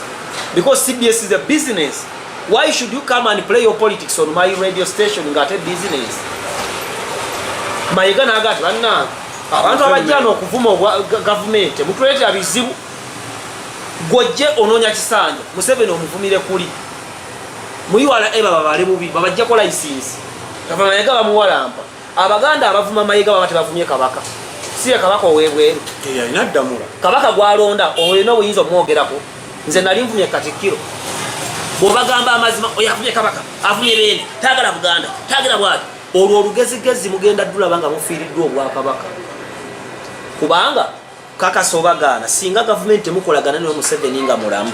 because CBS is a business. Why should you come and play your politics on my radio station ngate business? Mayiga nagati banna abantu abajjana okuvuma government mutulete abizibu gojje ononya kisanja Museveni omuvumire kuli muyiwala eba babale bubi babajja ko license kava mayiga bamuwalampa abaganda abavuma mayiga baba tebavumye kabaka siye kabaka owebweru alina ddamula kabaka gwalonda olina obuyinza omwogerako nze nali nvumye Katikkiro bw'obagamba amazima oyo avumye kabaka avumye Beene taagala Buganda taagala bwati olwo olugezigezi mugenda ddulaba nga mufiiriddwa obwakabaka kubanga kakasa obagaana singa gavumenti temukolagana ne Museveni nga mulamu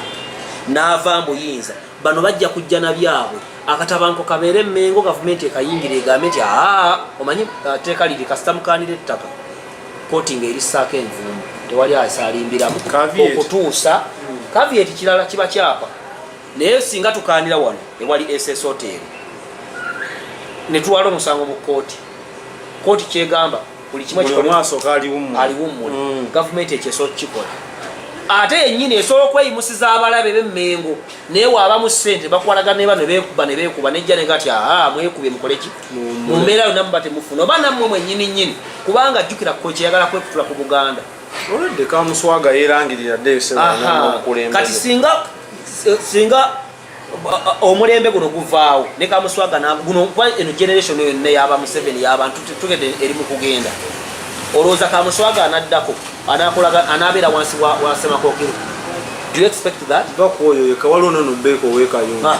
n'ava mbuyinza bano bajja kujja na byabwe akatabanko kabeere Mmengo gavumenti ekayingira egambe nti omanyi teeka liri kasita mukaanira ettaka kooti ng'erissaako envumbo tewali asaalimbiramu okutuusa kavieti kirala kiba kyapa naye singa tukaanira wano ewali SS Hotel ne tuwala omusango mu kooti kyegamba buli kimwe aliwummula gavumenti ekyeso kikola ate yennyini esobola okweyimusiza abalabe b'Emmengo naye waabamu ssente bakwalaga ne bano beekuba nejja ne gati mwekubye mukoleki mu mbeera yo namuba temufuna oba nammwe mwennyini kubanga jjukira kyeyagala kwekutula ku Buganda olwedde Kamuswaga yeerangirira kati singa omulembe guno guvaawo ne Kamuswaga guno eno generation yonna yaba Museveni y'abantu tugende eri mu kugenda olowooza Kamuswaga anaddako anaabeera wansi wa Ssemakokiro. Do you expect that? Bakwoyo yeka waliwo nono Mbeko Wekayunga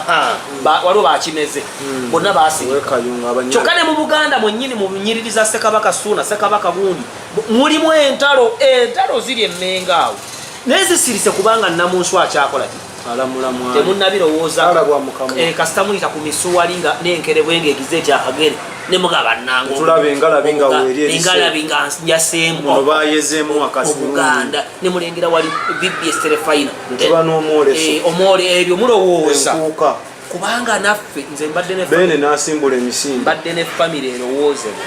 waliwo bakimeze bonna baasiga kyokka ne mu Buganda mwennyini mu bunyiririza Ssekabaka Ssuuna Ssekabaka gundi mulimu entalo ziri Emmengo awo naye zisirise kubanga Nnamunswa akyakola ki temunnabirowooza kasita muyita ku misuwali nga n'enkerebwe ng'egize eti akagere ne mugaba Nnango engalabi nga njaseemu Obuganda ne mulengera wali BBS Terefayina omwole ebyo mulowooza kubanga naffe nze mbadde ne famire erowoozebwa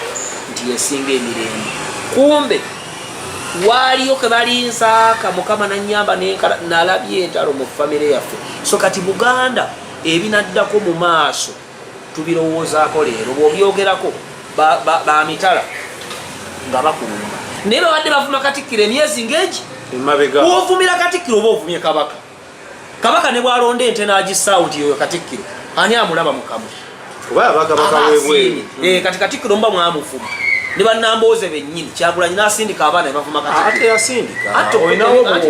nti yesinga emirembe kumbe waliyo ke balinsaaka Mukama nannyamba nalabye entalo mu famire yaffe so kati Buganda ebinaddako mu maaso tubirowoozaako leero bw'obyogerako bamitala nga bakulumba naye babadde bavuma Katikkiro emyezi ng'egi bw'ovumira Katikkiro oba ovumye kabaka ne bwalonda ente n'agissaawo nti yoyo Katikkiro ani amulaba mukamwe kati Katikkiro mba mwamufuma ne bannambooze bennyini Kyagulanyi n'asindika abaana ne bavuma Katikkiro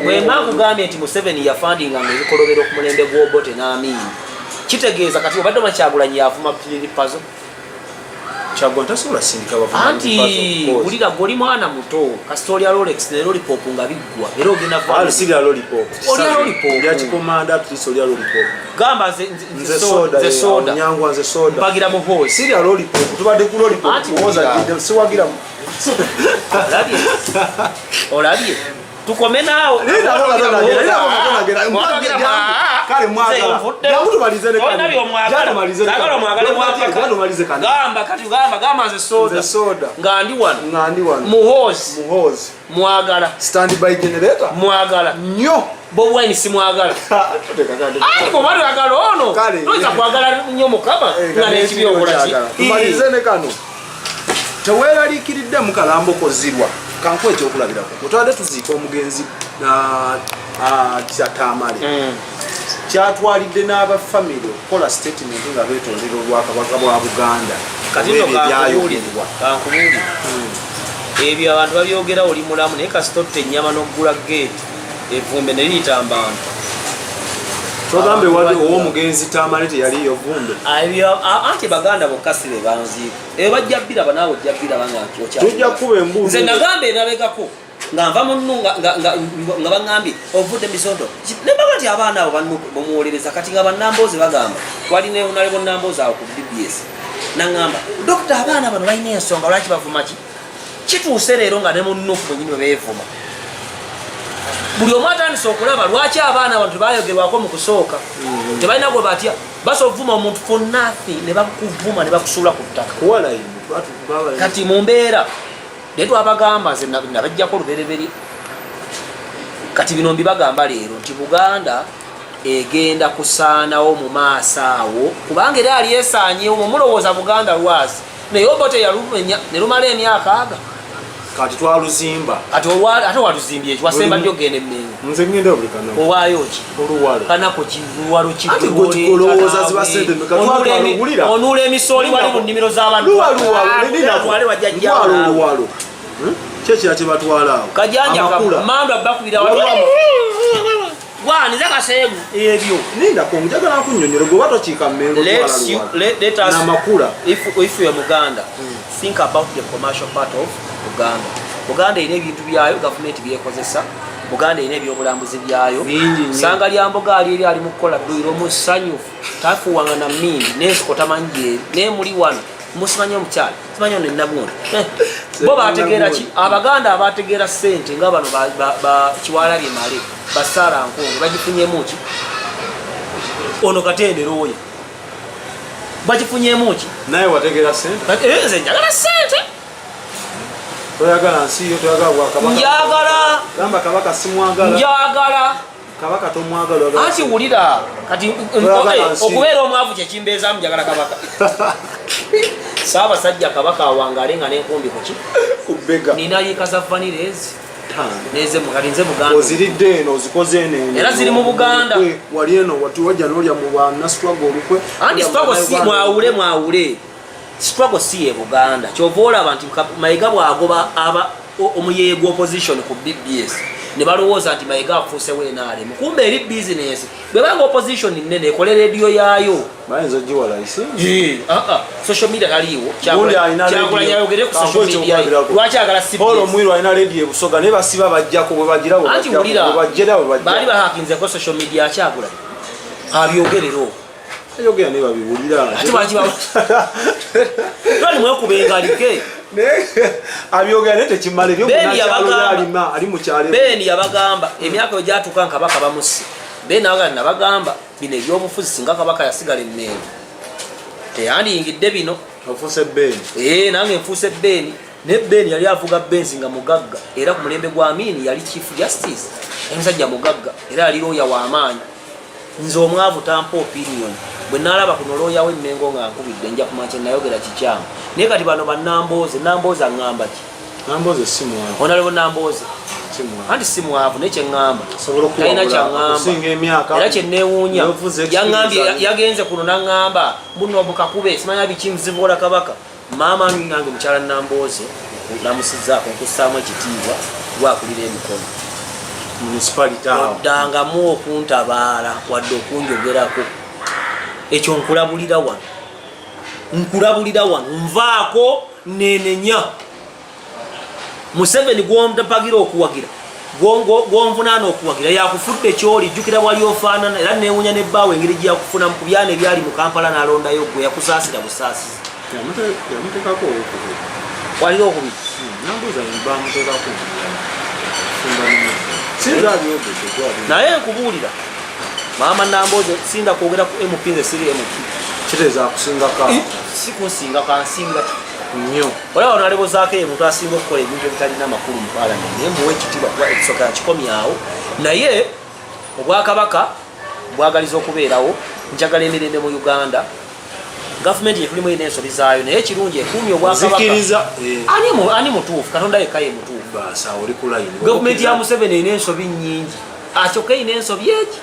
bwembakugambye nti Museveni yafandinganga ebikolobero ku mulembe gw'Obote n'Amiini kitegeeza kati obadde ma Kyagulanyi yavuma Pazo anti ulira goli mwana muto kasitoria Rolex ne Lollipop nga biggwa era ogenda gamba nze soda bagira muhozi siria Lollipop tubadde ku Lollipop kuwoza siwagira olabye tukome naawo kale gamba nze soda nga ndi wano muhozi mwagala stand by generator mwagala nnyo Bob Wine simwagala komado yagala ono toyinza kwagala nnyo Mukama nga n'ekibyokolaki tumalize ne kano teweeraliikiridde mu kalambo kozirwa kanku ekyokulabirako mutwade tuziika omugenzi Tamale kyatwalidde n'abafamily okukola statement nga beetondera obwakabaka bwa Buganda kankubuulira ebyo abantu babyogera oli mulamu naye kasitotte ennyama n'oggula gate evumbe ne liyitamba abantu togambe ow'omugenzi Tamale teyaliyo vumbe anti Baganda bokka si be banziika eyo bajja bbiraba naawe ojja bbiraba tujja kuba embuuzo nze nagamba enabegako nga nva munnu nga baŋŋambye ovudde misondo nembaga nti abaana abo bamuwolereza kati nga bannamboozi bagamba twalina nalebo nnamboozi awo ku BBS naŋŋamba dokita abaana bano balina ensonga lwaki bavuma ki kituuse leero nga ne munnufu mwenyini we beevuma buli omu atandise okulaba lwaki abaana abantu tebayogerwako mu kusooka tebalina gwe batya basobola okuvuma omuntu for nothing ne bakuvuma ne bakusuula ku ttaka kati mu mbeera naye twabagamba nze nabajjako lubereberi kati bino mbibagamba leero nti Buganda egenda kusaanawo mu maaso awo kubanga era ali esaanyewo mulowooza Buganda lwazi naye Obote yalumenya ne lumala emyaka aga kati twaluzimba ate waluzimbye ekyo wasemba nnyo gende Mmengo nze ngenda buli kanako owaayo ki oluwalo kanako kiluwalo ate gwe kikolowooza ziba sente meka twalwalugulira onuula emisooli wali mu nnimiro z'abantu luwalo wajjajjawalo kyekira kye batwala awo kajanja mando abakubira waniza kaseegu ebyo ninda konjagala kunnyonnyola gwe batokiika Mmengo namakula if you are Muganda think about the commercial part of Uganda. Uganda ine ebintu byayo government byekozesa. Uganda ine ebyobulambuzi byayo. Sanga lya mboga ali ali mukola dduyiro musanyufu tafuwanga na mindi nesikota manje ne muli wano musimanya omukyala simanya ne nabundi bo bategeera ki Abaganda abategeera sente nga bano ba Kiwala Male basara nkongo bagifunyemu ki ono Katendero oyo bagifunyemu ki naye wategeera sente nze njagala sente toyagala nsi yo toyagala Bwakabaka njagala gamba Kabaka simwagala njagala Kabaka tomwagala ati wulira kati okubeera omwavu kyekimbeeza njagala Kabaka Ssaabasajja Kabaka awangale nga n'enkumbi kuki kubega nina yikaza vanirezi neze mugalinze Buganda oziridde eno ozikoze eno era ziri mu Buganda wali eno watu wajja n'olya mu bwana struggle olukwe andi struggle si mwawule struggle si e Buganda kyovoola abantu Mayiga bwagoba aba omuyeego opposition ku BBS ne balowooza nti Mayiga afuuse weenaale mukumbe eri business bwe banga opposition nnene ekole radio yaayo bayinza ogiwala isi social media taliiwo kyagula yayogere ku social media lwaki agala Paul Mwiru alina radio Busoga ne basiba bajjako bwe bagira baali bahakinzeko social media kyagula abyogerero ayogera ne babiwulira ate bakibawo twali mwekubengalike abyogera ne tekimala ebyo ali mu kyalo Beni yabagamba emyaka egyatuuka Kabaka bamusse Beni nabagamba bino ebyobufuzi singa Kabaka yasigala Mmengo teyandiyingidde bino ofuuse Beni nange nfuuse Beni ne Beni yali avuga Benzi nga mugagga era ku mulembe gwa Amini yali Chief Justice omusajja mugagga era yali looya w'amaanyi nze omwavu tampa opinion bwe nalaba kuno looya w'Emmengo nga nkubidde nja kumakya nayogera kikyamu naye kati bano bannambooze aŋŋamba ki Namboze si mwavu onalebo Namboze anti si mwavu naye kyeŋŋamba talina kyaŋŋamba era kyenneewuunya yaŋŋambye yagenze kuno naŋŋamba muno bukakube simanya biki muzivoola Kabaka maama nange mukyala Namboze namusizzaako nkussaamu ekitiibwa lwakulira emikono oddangamu okuntabaala wadde okunjogerako ekyo nkulabulira wano nvaako nenenya Museveni gw'omupagira okuwagira gw'onvunaana okuwagira yakufudde kyoli jjukira bwali ofaanana era neewunya nebbaawo engeri gye yakufuna mu kubyana ebyali mu Kampala n'alondayo gwe yakusaasira busaasizi yamuteekako okubiri walira okubiri bamuteekako naye nkubuulira maama Namboze sinda kwogera ku MP nze siri MP kiteeza akusingaka sikunsinga kansinga nnyo olaba onalebozaako eyo muntu asinga okukola ebintu ebitalina makulu mu Parliament naye muwa ekitiibwa kuba ekisooka kikomyawo naye Obwakabaka bwagaliza okubeerawo njagala emirembe mu Uganda gavumenti yetulimu erina ensobi zaayo naye ekirungi ekuumya Obwakabaka ani mutuufu Katonda yekka ye mutuufu gavumenti ya Museveni erina ensobi nnyingi akyokka erina ensobi eki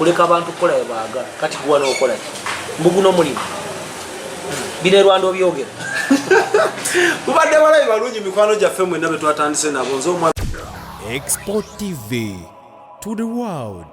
kuleka abantu kukola bye baagala kati kuwa n'okola ki mbuguno omulimu bino erwanda obyogera kubadde balabi balungi mikwano gyaffe mwenna be twatandise nabo nze Export TV to the world.